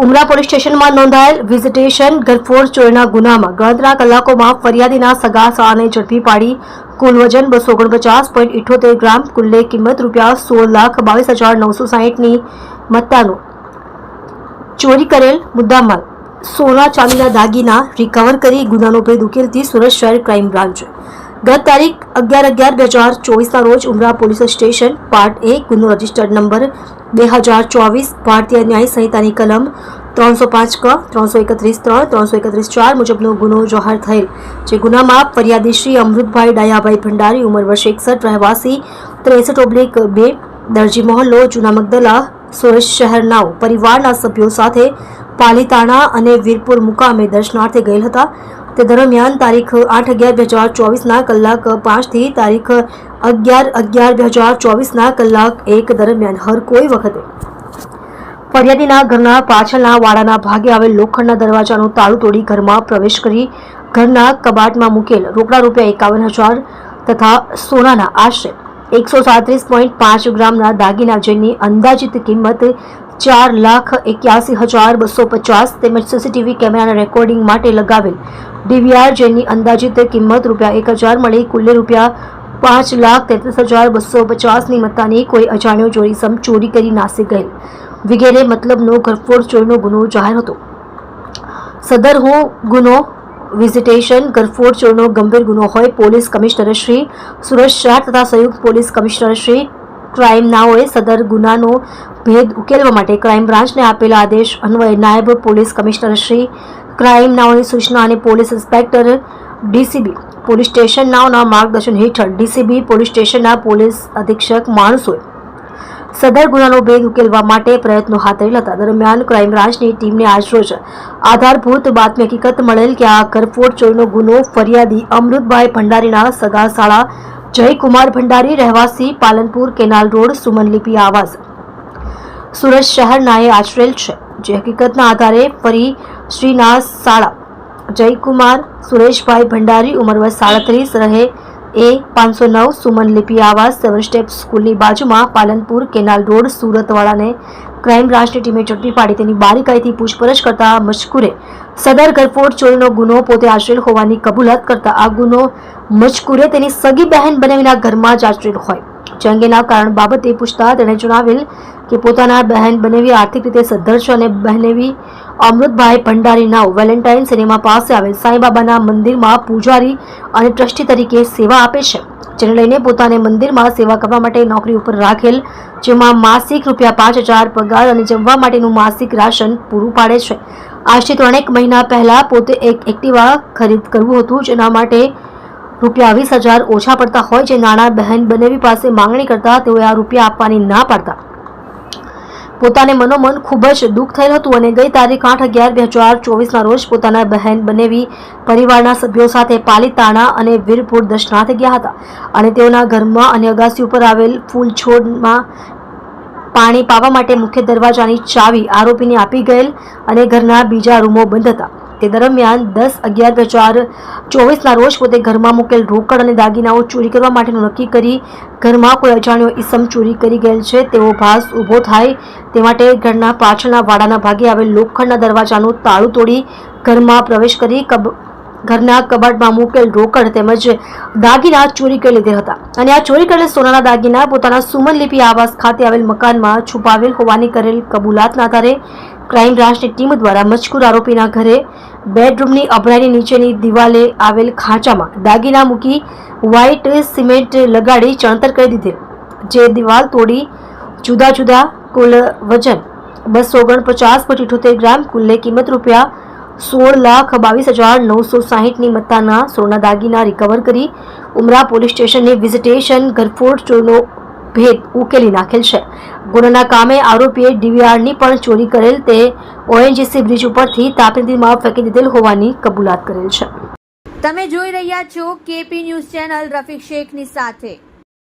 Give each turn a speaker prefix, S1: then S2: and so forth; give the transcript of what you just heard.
S1: ઉમરા police સ્ટેશનમાં નોંધાયેલ visitation ઘરફોડ ચોરીના ગુનામાં ગણતરીના કલાકોમાં ફરિયાદીના સગા સાળાને ઝડપી પાડી કુલ વજન 249.78 ગ્રામ, કુલ્લે કિંમત ₹16,22,960ની મત્તાનું ચોરી કરેલ મુદ્દામાલ સોના ચાંદીના દાગીના રિકવર કરી ગુનાનો ભેદ ઉકેલતી સુરત શહેર ક્રાઇમ બ્રાન્ચ ગત તારીખ 11/11/2024ના રોજ ઉમરા પોલીસ સ્ટેશન પાર્ટ 1 ગુનો રજિસ્ટર્ડ નંબર 2024 ભારતીય ન્યાય સંહિતાની કલમ 305 ક 331 331 4 મુજબનો ગુનો જાહેર થયેલ, જે ગુનામાં ફરિયાદી શ્રી અમૃતભાઈ ડાયાભાઈ ભંડારી ઉંમર વર્ષ 61 રહેવાસી 63/2 દરજી મોહલ્લો જૂના મગદલા સુરત શહેરનાઓ પરિવારના સભ્યો સાથે પાલીતાણા અને વીરપુર મુકામે દર્શનાર્થે ગયેલ હતા. તે દરમિયાન તારીખ 8/11/2024ના કલાક 5 થી તારીખ 11/11/2024ના કલાક 1 દરમિયાન હર કોઈ વખતે ફરિયાદીના ઘરના પાછળના વાડાના ભાગે આવેલ લોખંડના દરવાજાનું તાળું તોડી ઘરમાં પ્રવેશ કરી ઘરના કબાટમાં મૂકેલ રોકડા ₹51,000 તથા સોનાના આશરે 137.5 ગ્રામના દાગીના જેની અંદાજિત કિંમત ₹4,81,250 તેમજ સીસીટીવી કેમેરાના રેકોર્ડિંગ માટે લગાવેલ ડીવીઆર જેની અંદાજિત કિંમત ₹1,000 મળી કુલ્લે ₹5,33,250ની મત્તાની કોઈ અજાણ્યો ચોરીસમ ચોરી કરી નાસી ગયેલ વગેરે મતલબનો ઘરફોડ ચોરીનો ગુનો જાહેર હતો. સદર ગુનો વિઝિટેશન ઘરફોડ ચોરીનો ગંભીર ગુનો હોય પોલીસ કમિશનર શ્રી સુરત શહેર તથા સંયુક્ત પોલીસ કમિશનર શ્રી ક્રાઇમ નાઓએ સદર ગુનાનો ભેદ ઉકેલવા માટે ક્રાઇમ બ્રાન્ચને આપેલા આદેશ અન્વયે નાયબ પોલીસ કમિશનર શ્રી ક્રાઇમ નાઓની સૂચના અને police inspector DCB police station નાઓના માર્ગદર્શન હેઠળ ડીસીબી પોલીસ સ્ટેશનના પોલીસ અધિક્ષક માણસોએ સદર ગુનાનો ભેદ ઉકેલવા માટે પ્રયત્નો હાથ ધરેલ હતા. દરમિયાન ક્રાઇમ બ્રાન્ચની ટીમને આજરોજ આધારભૂત બાતમી હકીકત મળેલ કે આ ઘરફોડ ચોરીનો ગુનો ફરિયાદી અમૃતભાઈ ભંડારીના સગા સાળા જયકુમાર ભંડારી રહેવાસી પાલનપુર કેનાલ રોડ સુમનલિપી આવાસ સુરત શહેરનાએ આચરેલ છે. જે હકીકતના આધારે ફરી શ્રીના સાળા જયકુમાર સુરેશભાઈ ભંડારી ઉંમર વર્ષ 37 રહે એ 509 સુમનલિપી આવાસ 7 સ્ટેપ સ્કૂલની બાજુમાં પાલનપુર કેનાલ રોડ સુરતવાળાને ક્રાઇમ બ્રાન્ચની ટીમે ઝડપી પાડી તેની બારીકાઈથી પૂછપરછ કરતા મજકૂરે સદર ઘરફોડ ચોરીનો ગુનો પોતે આચરેલ હોવાની કબૂલાત કરતા આ ગુનો મજકૂરે તેની સગી બહેન બનેવીના ઘરમાં જ આચરેલ હોય. જે અંગેના કારણ બાબતે પૂછતા તેણે જણાવેલ કે પોતાના બહેન બનેવી આર્થિક રીતે સદ્ધર છે અને બહેનેવી અમૃતભાઈ ભંડારી નાવ વેલેન્ટાઇન સિનેમા પાસે આવેલ સાંઈબાબાના મંદિરમાં પૂજારી અને ટ્રસ્ટી તરીકે સેવા આપે છે, જેને લઈને પોતાને મંદિરમાં સેવા કરવા માટે નોકરી ઉપર રાખેલ, જેમાં માસિક ₹5,000 પગાર અને જમવા માટેનું માસિક રાશન પૂરું પાડે છે. આજથી 3 મહિના પહેલા પોતે એક એક્ટિવા ખરીદ કરવું હતું, જેના માટે ₹20,000 ઓછા પડતા હોય, જે નાણાં બહેન બનેવી પાસે માંગણી કરતા તેઓએ આ રૂપિયા આપવાની ના પાડતા પોતાને મનોમન ખૂબ જ દુઃખ થયેલ હતું અને ગઈ તારીખ 8/11/2024ના રોજ પોતાના બહેન બનેવી પરિવારના સભ્યો સાથે પાલીતાણા અને વીરપુર દર્શનાર્થે ગયા હતા અને તેઓના ઘરમાં અને અગાસી ઉપર આવેલ ફૂલ છોડમાં પાણી પાવા માટે મુખ્ય દરવાજાની ચાવી આરોપીને આપી ગયેલ અને ઘરના બીજા રૂમો બંધ હતા. તે દરમિયાન 10/11/2024ના રોજ પોતે ઘરમાં મૂકેલ રોકડ અને દાગીનાઓ ચોરી કરવા માટેનું નક્કી કરી ઘરમાં કોઈ અજાણ્યો ઈસમ ચોરી કરી ગયેલ છે તેવો ભાસ ઊભો થાય તે માટે ઘરના પાછળના વાડાના ભાગે આવેલ લોખંડના દરવાજાનું તાળું તોડી ઘરમાં પ્રવેશ કરી ઘરના કબાટમાં મૂકેલ રોકડ તેમજ દાગીના ચોરી કરી લીધેલ હતા અને આ ચોરી કરેલ સોનાના દાગીના પોતાના સુમનલિપી આવાસ ખાતે આવેલ મકાનમાં છુપાવેલ હોવાની કરેલ કબૂલાતના આધારે ક્રાઇમ બ્રાન્ચની ટીમ દ્વારા મજકૂર આરોપીના ઘરે બેડરૂમની અભરાઈની નીચેની દિવાલે આવેલ ખાંચામાં દાગીના મૂકી વ્હાઇટ સિમેન્ટ લગાડી ચણતર કરી દીધેલ, જે દિવાલ તોડી જુદા જુદા કુલ વજન 249.78 ગ્રામ, કુલ્લે કિંમત ₹16,22,960ની મત્તાના સોના દાગીના રિકવર કરી ઉમરા પોલીસ સ્ટેશનની વિઝિટેશન ઘરફોડ ચોરીનો ભેદ ઉકેલી નાખેલ છે. ગુનાના કામે આરોપીએ ડીવીઆરની પણ ચોરી કરેલ તે ઓએનજીસી બ્રિજ ઉપરથી તાપી નદીમાં ફેંકી દીધેલ હોવાની કબૂલાત કરેલ છે.
S2: તમે જોઈ રહ્યા છો કેપી ન્યૂઝ ચેનલ રફીક શેખની સાથે.